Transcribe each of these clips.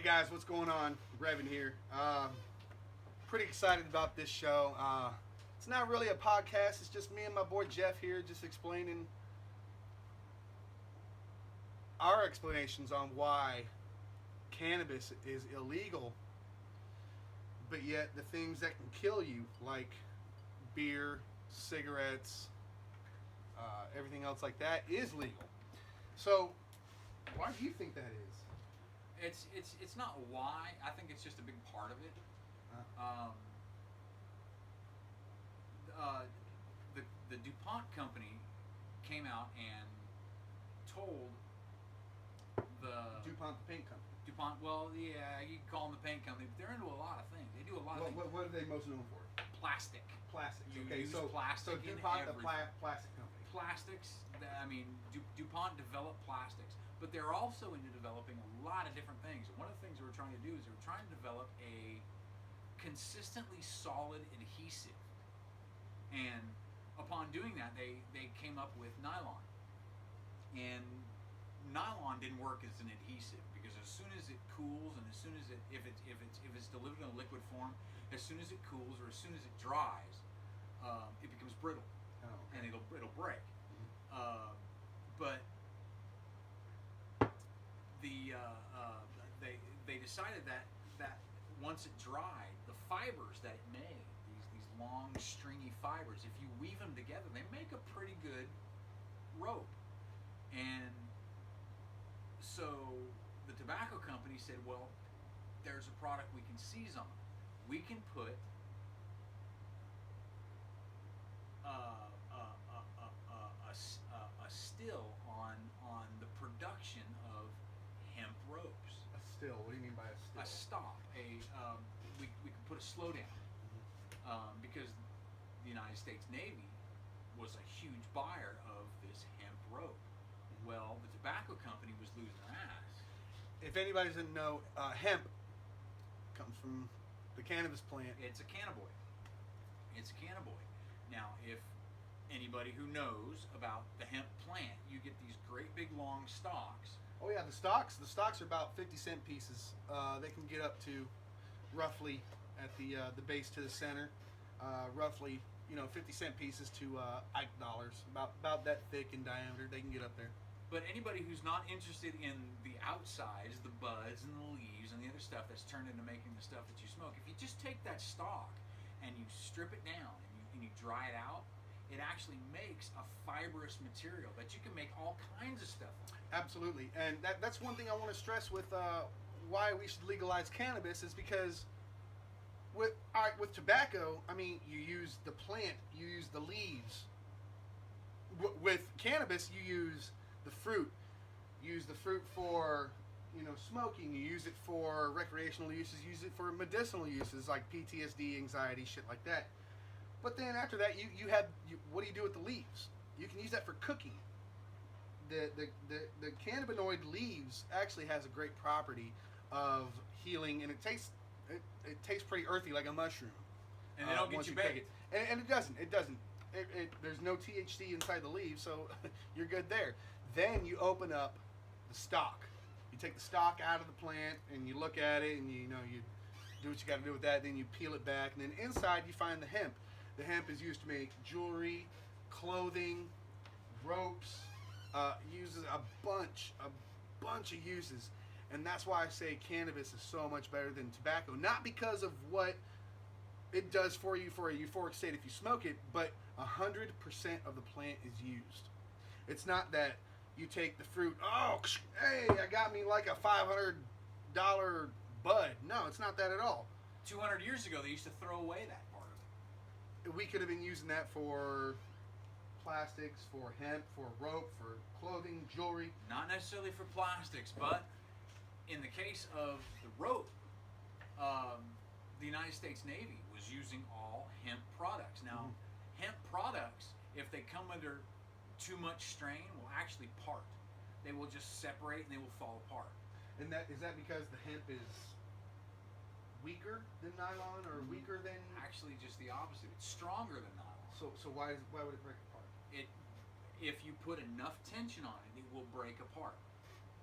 guys, what's going on? Revan here. Pretty excited about this show. It's not really a podcast. It's just me and my boy Jeff here, just explaining our explanations on why cannabis is illegal, but yet the things that can kill you, like beer, cigarettes, everything else like that, is legal. So, why do you think that is? It's not why. I think it's just a big part of it. The DuPont company came out and told the DuPont, the paint company. DuPont. Well, yeah, you can call them the paint company, but they're into a lot of things. They do a lot of things. What are they most known for? Plastic. Plastics. You Okay, use so plastic in DuPont, the everything. plastic company. Plastics. DuPont developed plastics, but they're also into developing a lot of different things. And one of the things they were trying to do is they were trying to develop a consistently solid adhesive. And upon doing that, they came up with nylon. And nylon didn't work as an adhesive because as soon as it cools and as soon as if it's delivered in a liquid form, as soon as it cools or as soon as it dries, it becomes brittle. Oh, okay. And it'll break. Mm-hmm. But they decided that once it dried, the fibers that it made, these long stringy fibers, if you weave them together, they make a pretty good rope. And so the tobacco company said, well, there's a product we can seize on. We can put a still on the production of hemp ropes. A still. What do you mean by a still? A stop. We could put a slowdown. Because the United States Navy was a huge buyer of this hemp rope. Well, the tobacco company was losing their ass. If anybody doesn't know, hemp comes from the cannabis plant. It's a cannabinoid. Now, if anybody who knows about the hemp plant, you get these great big long stalks. Oh yeah, the stalks are about 50-cent pieces. They can get up to roughly at the base to the center, roughly 50-cent pieces to $8, about that thick in diameter. They can get up there. But anybody who's not interested in the outsides, the buds and the leaves and the other stuff that's turned into making the stuff that you smoke, if you just take that stalk and you strip it down and you dry it out, it actually makes a fibrous material that you can make all kinds of stuff with. Absolutely, and that's one thing I want to stress with why we should legalize cannabis is because with tobacco, I mean, you use the plant, you use the leaves. With cannabis, you use the fruit. You use the fruit for smoking. You use it for recreational uses. Use it for medicinal uses like PTSD, anxiety, shit like that. But then after that, what do you do with the leaves? You can use that for cooking. The cannabinoid leaves actually has a great property of healing, and it tastes pretty earthy like a mushroom. And they don't get you baked. And it doesn't. There's no THC inside the leaves, so you're good there. Then you open up the stalk. You take the stalk out of the plant, and you look at it, and you do what you got to do with that. Then you peel it back, and then inside you find the hemp. The hemp is used to make jewelry, clothing, ropes. Uses a bunch of uses, and that's why I say cannabis is so much better than tobacco. Not because of what it does for you for a euphoric state if you smoke it, but 100% of the plant is used. It's not that you take the fruit. Oh, hey, I got me like a $500 bud. No, it's not that at all. 200 years ago, they used to throw away that part of it. We could have been using that for plastics, for hemp, for rope, for clothing, jewelry. Not necessarily for plastics, but in the case of the rope, the United States Navy was using all hemp products. Now, hemp products, if they come under too much strain, will actually part. They will just separate and they will fall apart. And is that because the hemp is weaker than nylon or weaker than? Actually, just the opposite. It's stronger than nylon. So why would it break apart? If you put enough tension on it, it will break apart.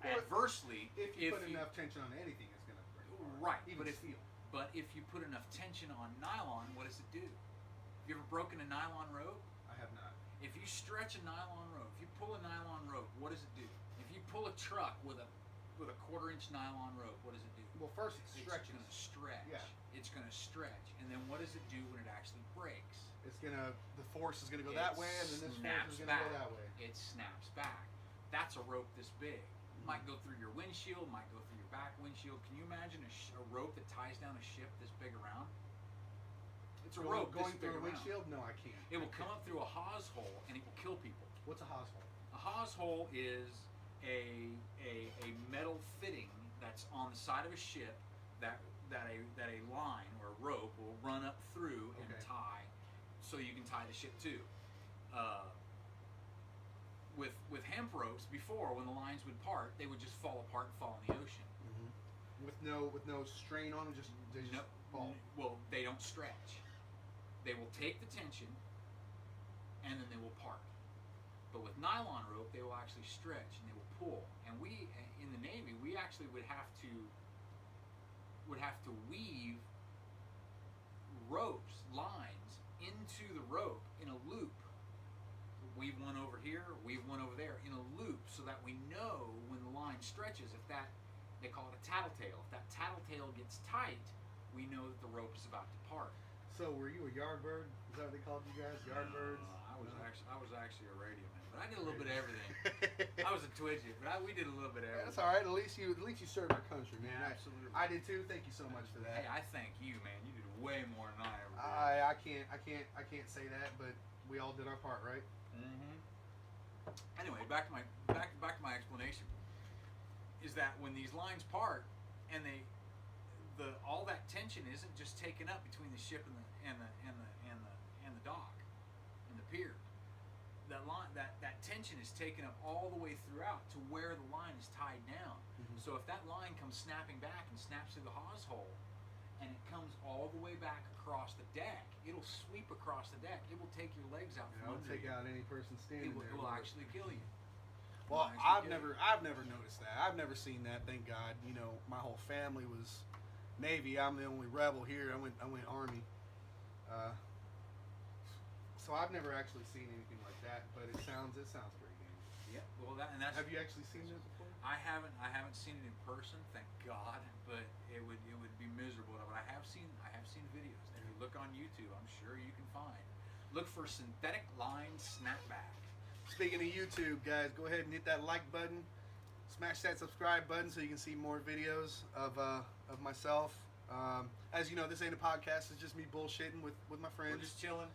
Well, Adversely, if you put enough tension on anything, it's going to break Right. Even steel. But if you put enough tension on nylon, what does it do? Have you ever broken a nylon rope? I have not. If you stretch a nylon rope, if you pull a nylon rope, what does it do? If you pull a truck with a 1/4-inch nylon rope, what does it do? Well, first it stretches. It's going to stretch. Yeah. It's going to stretch. And then what does it do when it actually breaks? The force is gonna go that way, and then this force is gonna go that way. It snaps back. That's a rope this big. Might go through your windshield, might go through your back windshield. Can you imagine a rope that ties down a ship this big around? It's a rope going this big through a around. windshield? No, I can't. It will come up through a hawse hole and it will kill people. What's a hawse hole? A hawse hole is a metal fitting that's on the side of a ship that a line or a rope will run up through and tie, so you can tie the ship to. With hemp ropes before, when the lines would part, they would just fall apart and fall in the ocean. Mm-hmm. With no strain on them, they just fall. Well, they don't stretch. They will take the tension, and then they will part. But with nylon rope, they will actually stretch and they will pull. And we, in the Navy, we actually would have to weave lines into the rope in a loop. Weave one over here, weave one over there in a loop, so that we know when the line stretches. If that, they call it a tattletale. If that tattletale gets tight, we know that the rope is about to part. So were you a yard bird? Is that what they called you guys? Yard birds? I was actually a radio man, but I did a little bit of everything. I was a twidget, but we did a little bit of everything. That's all right. At least you served our country, man. Yeah, absolutely. I did too. Thank you so much for that. Hey, I thank you, man. You did way more than I ever did. I can't say that, but we all did our part, right? Mm-hmm. Anyway, back to my explanation. Is that when these lines part and all that tension isn't just taken up between the ship and the dock and the pier. That tension is taken up all the way throughout to where the line is tied down. Mm-hmm. So if that line comes snapping back and snaps through the hawse hole, and it comes all the way back across the deck, it'll sweep across the deck. It will take your legs out from under you. It'll take out any person standing there. It will actually kill you. Well, I've never noticed that. I've never seen that. Thank God. You know, my whole family was Navy. I'm the only rebel here. I went Army. So I've never actually seen anything like that. But it sounds pretty dangerous. Yeah. Well, that's. Have you actually seen this before? I haven't seen it in person, thank God. But it would be miserable. But I have seen videos. If you look on YouTube, I'm sure you can find. Look for synthetic line snapback. Speaking of YouTube, guys, go ahead and hit that like button. Smash that subscribe button so you can see more videos of myself. As you know, this ain't a podcast. It's just me bullshitting with my friends. We're just chilling.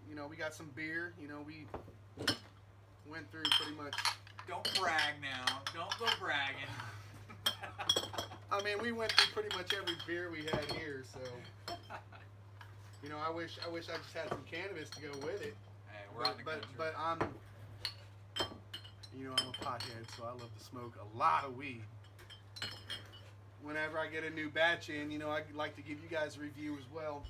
You know, we got some beer. You know, we went through pretty much. Don't brag now. Don't go bragging. I mean, we went through pretty much every beer we had here, so. You know, I wish I just had some cannabis to go with it. Hey, we're out in the country. But I'm a pothead, so I love to smoke a lot of weed. Whenever I get a new batch in, you know, I like to give you guys a review as well.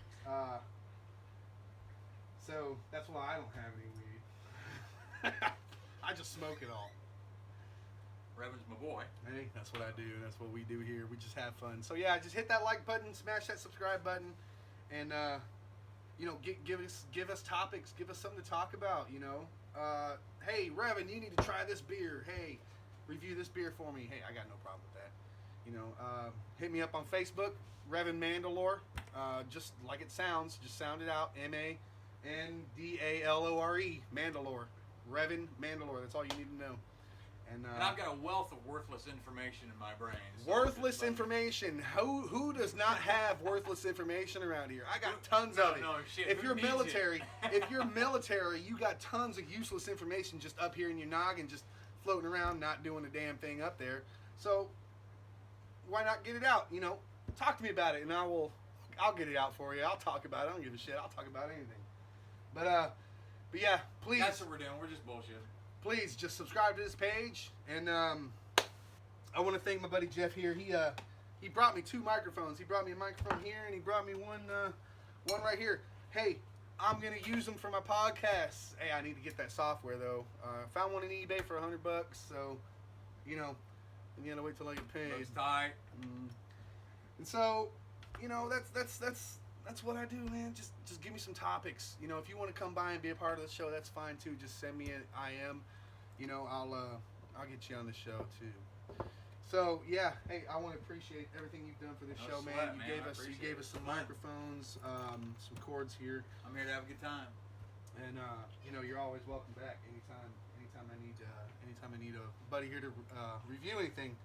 So that's why I don't have any weed. I just smoke it all. Revan's my boy. Hey, that's what I do. That's what we do here. We just have fun. So yeah, just hit that like button, smash that subscribe button, and you know, give us topics, give us something to talk about. You know, hey Revan, you need to try this beer. Hey, review this beer for me. Hey, I got no problem with that. You know, hit me up on Facebook, Revan Mandalore. Just like it sounds, just sound it out. Mandalore, Mandalore. Revan Mandalore. That's all you need to know. And I've got a wealth of worthless information in my brain. So worthless information. Who does not have worthless information around here? I got tons of it. No, shit. If you're military, you got tons of useless information just up here in your noggin, just floating around, not doing a damn thing up there. So why not get it out? You know, talk to me about it, and I'll get it out for you. I'll talk about it. I don't give a shit. I'll talk about anything. But yeah, please. That's what we're doing. We're just bullshit. Please just subscribe to this page, and I want to thank my buddy Jeff here. He brought me 2 microphones. He brought me a microphone here, and he brought me one right here. Hey, I'm gonna use them for my podcasts. Hey, I need to get that software though. Found one on eBay for $100, so you know, you gotta wait till I get paid. Looks tight. And so, that's what I do, man. Just give me some topics. If you want to come by and be a part of the show, that's fine too. Just send me an IM. I'll get you on the show too. So yeah, hey, I want to appreciate everything you've done for this No show, sweat, man. man. You gave us some microphones, some cords here, I'm here to have a good time. and you're always welcome back anytime I need a buddy here to review anything.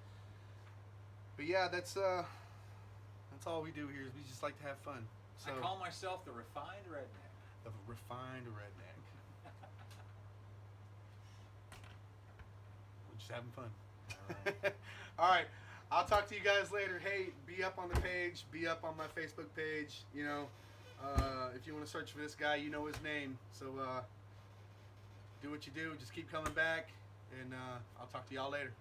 But yeah, that's all we do here. Is we just like to have fun. So I call myself the refined redneck. the refined redneck. We're just having fun. All right. I'll talk to you guys later. Hey, be up on the page. Be up on my Facebook page. If you want to search for this guy, you know his name. So do what you do. Just keep coming back, and I'll talk to y'all later.